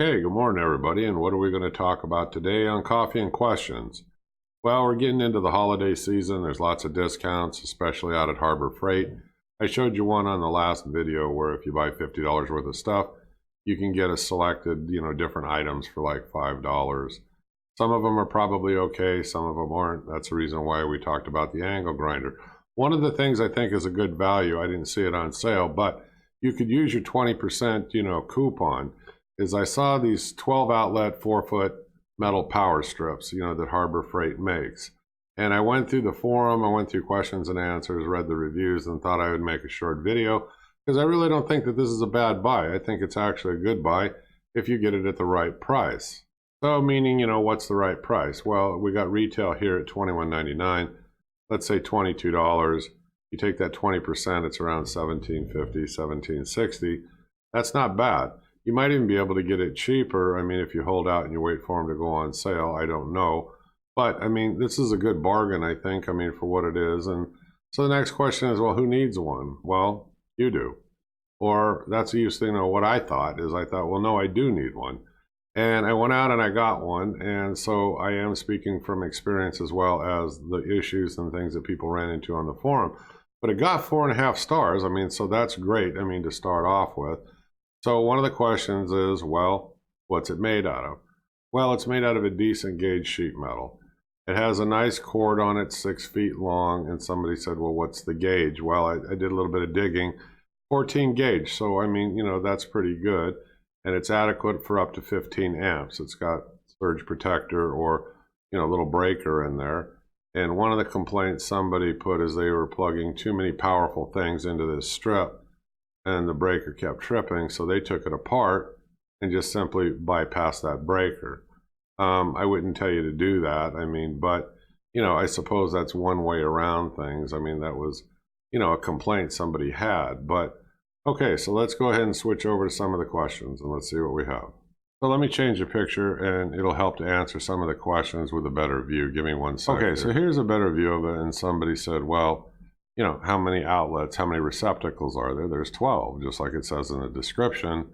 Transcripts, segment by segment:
Okay, good morning, everybody. And what are we going to talk about today on Coffee and Questions? Well, we're getting into the holiday season. There's lots of discounts, especially out at Harbor Freight. I showed you one on the last video where if you buy $50 worth of stuff, you can get a selected, different items for like $5. Some of them are probably okay, some of them aren't. That's the reason why we talked about the angle grinder. One of the things I think is a good value, I didn't see it on sale, but you could use your 20%, coupon. Is I saw these 12 outlet 4-foot metal power strips, that Harbor Freight makes. And I went through the forum, I went through questions and answers, read the reviews, and thought I would make a short video because I really don't think that this is a bad buy. I think it's actually a good buy if you get it at the right price. So meaning, what's the right price? Well, we got retail here at $21.99. Let's say $22. You take that 20%, it's around $17.50, $17.60. That's not bad. You might even be able to get it cheaper. I mean, if you hold out and you wait for them to go on sale, I don't know. But, I mean, this is a good bargain, I think, for what it is. And so the next question is, well, who needs one? Well, you do. Or that's what I thought is well, no, I do need one. And I went out and I got one. And so I am speaking from experience as well as the issues and things that people ran into on the forum. But it got 4.5 stars. So that's great, to start off with. So one of the questions is, well, what's it made out of? Well, it's made out of a decent gauge sheet metal. It has a nice cord on it, 6 feet long, and somebody said, well, what's the gauge? Well, I did a little bit of digging, 14 gauge, so that's pretty good, and it's adequate for up to 15 amps. It's got surge protector or, a little breaker in there, and one of the complaints somebody put is they were plugging too many powerful things into this strip, and the breaker kept tripping, so they took it apart and just simply bypassed that breaker. I wouldn't tell you to do that, but, I suppose that's one way around things. That was, a complaint somebody had. But, okay, so let's go ahead and switch over to some of the questions, and let's see what we have. So let me change the picture, and it'll help to answer some of the questions with a better view. Give me one second. Okay, so here's a better view of it, and somebody said, well, how many outlets, how many receptacles are there? There's 12, just like it says in the description.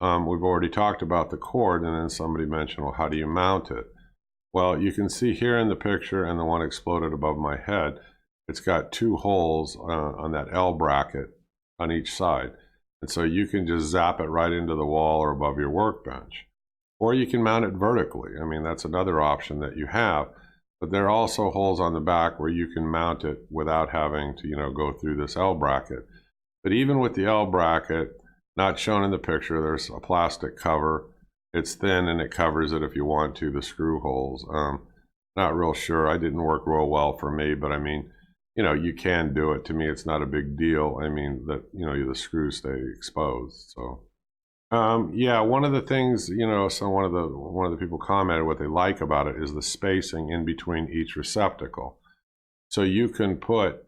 We've already talked about the cord, and then somebody mentioned, well, how do you mount it? Well, you can see here in the picture, and the one exploded above my head, it's got 2 holes on that L bracket on each side. And so you can just zap it right into the wall or above your workbench. Or you can mount it vertically. That's another option that you have. But there are also holes on the back where you can mount it without having to, go through this L bracket. But even with the L bracket, not shown in the picture, there's a plastic cover. It's thin and it covers it if you want to, the screw holes. Not real sure. It didn't work real well for me, but you can do it. To me, it's not a big deal. That, the screws stay exposed. So, yeah, one of the things, so one of the people commented what they like about it is the spacing in between each receptacle. So you can put,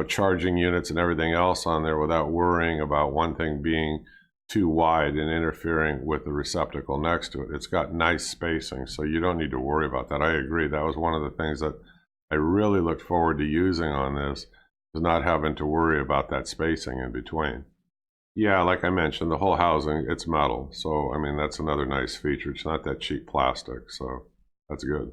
charging units and everything else on there without worrying about one thing being too wide and interfering with the receptacle next to it. It's got nice spacing, so you don't need to worry about that. I agree. That was one of the things that I really looked forward to using on this, is not having to worry about that spacing in between. Yeah, like I mentioned, the whole housing, it's metal. So, that's another nice feature. It's not that cheap plastic, so that's good.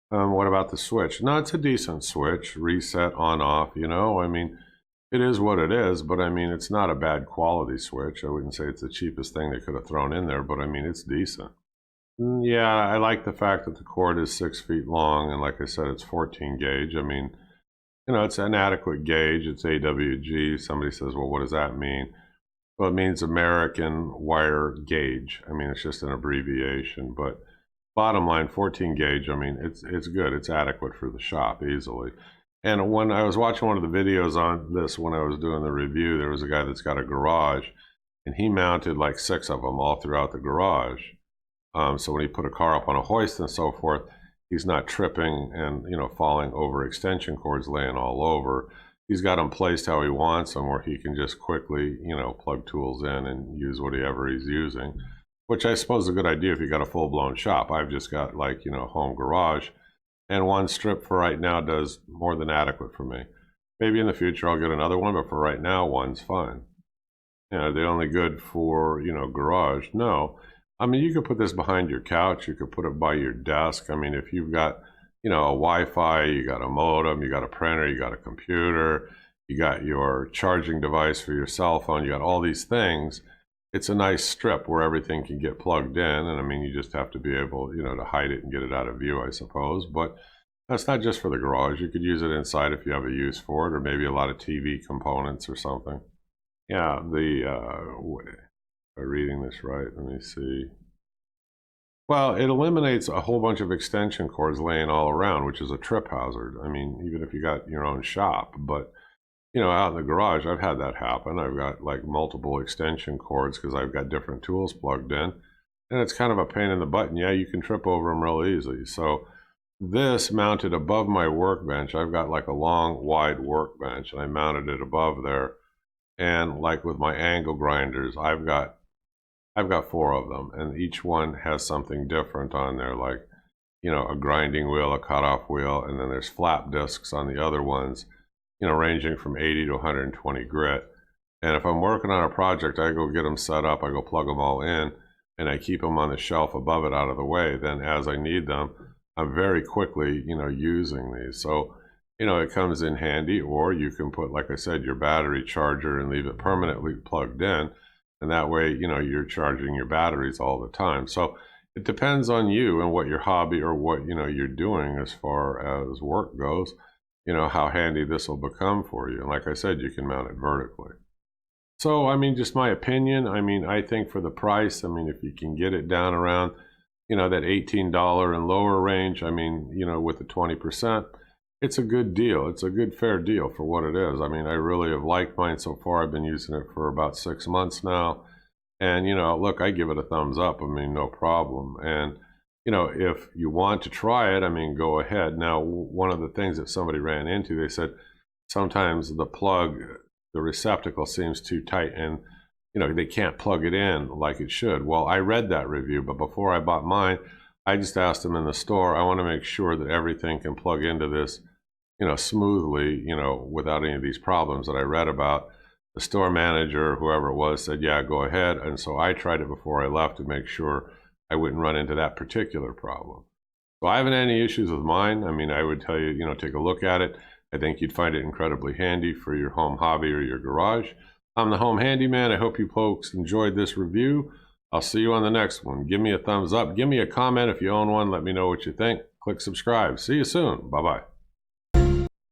What about the switch? No, it's a decent switch. Reset, on, off, it is what it is, but it's not a bad quality switch. I wouldn't say it's the cheapest thing they could have thrown in there, but it's decent. Yeah, I like the fact that the cord is 6 feet long, and like I said, it's 14 gauge. It's an adequate gauge. It's AWG. Somebody says, well, what does that mean? Well, it means American Wire Gauge. It's just an abbreviation, but bottom line, 14 gauge, it's good. It's adequate for the shop easily. And when I was watching one of the videos on this, when I was doing the review, there was a guy that's got a garage, and he mounted like 6 of them all throughout the garage. So when he put a car up on a hoist and so forth, he's not tripping and, falling over extension cords laying all over. He's got them placed how he wants them, where he can just quickly, plug tools in and use whatever he's using, which I suppose is a good idea if you got a full-blown shop. I've just got home garage, and one strip for right now does more than adequate for me. Maybe in the future I'll get another one, but for right now, one's fine. Are they only good for, garage? No. I mean, you could put this behind your couch. You could put it by your desk. I mean, if you've got, a Wi-Fi, you got a modem, you got a printer, you got a computer, you got your charging device for your cell phone, you got all these things. It's a nice strip where everything can get plugged in. And I mean, you just have to be able, to hide it and get it out of view, I suppose. But that's not just for the garage. You could use it inside if you have a use for it, or maybe a lot of TV components or something. Yeah, am I reading this right? Let me see. Well, it eliminates a whole bunch of extension cords laying all around, which is a trip hazard. I mean, even if you got your own shop, but out in the garage, I've had that happen. I've got like multiple extension cords because I've got different tools plugged in, and it's kind of a pain in the butt. And yeah, you can trip over them real easily. So this mounted above my workbench. I've got like a long, wide workbench, and I mounted it above there. And like with my angle grinders, I've got 4 of them, and each one has something different on there, like, a grinding wheel, a cutoff wheel, and then there's flap discs on the other ones, ranging from 80 to 120 grit. And if I'm working on a project, I go get them set up, I go plug them all in, and I keep them on the shelf above it out of the way. Then as I need them, I'm very quickly, using these. So, it comes in handy, or you can put, like I said, your battery charger and leave it permanently plugged in. And that way, you're charging your batteries all the time. So it depends on you and what your hobby or what, you're doing as far as work goes, how handy this will become for you. And like I said, you can mount it vertically. So, I mean, just my opinion. I mean, I think for the price, I mean, if you can get it down around, that $18 and lower range, I mean, with the 20%, it's a good deal. It's a good, fair deal for what it is. I mean, I really have liked mine so far. I've been using it for about 6 months now. And, look, I give it a thumbs up. I mean, no problem. And, if you want to try it, I mean, go ahead. Now, one of the things that somebody ran into, they said sometimes the plug, the receptacle seems too tight and, they can't plug it in like it should. Well, I read that review, but before I bought mine, I just asked them in the store, I want to make sure that everything can plug into this, smoothly, without any of these problems that I read about. The store manager, whoever it was, said, yeah, go ahead. And so I tried it before I left to make sure I wouldn't run into that particular problem. So I haven't had any issues with mine. I mean, I would tell you, take a look at it. I think you'd find it incredibly handy for your home hobby or your garage. I'm the Home Handyman. I hope you folks enjoyed this review. I'll see you on the next one. Give me a thumbs up. Give me a comment if you own one. Let me know what you think. Click subscribe. See you soon. Bye-bye.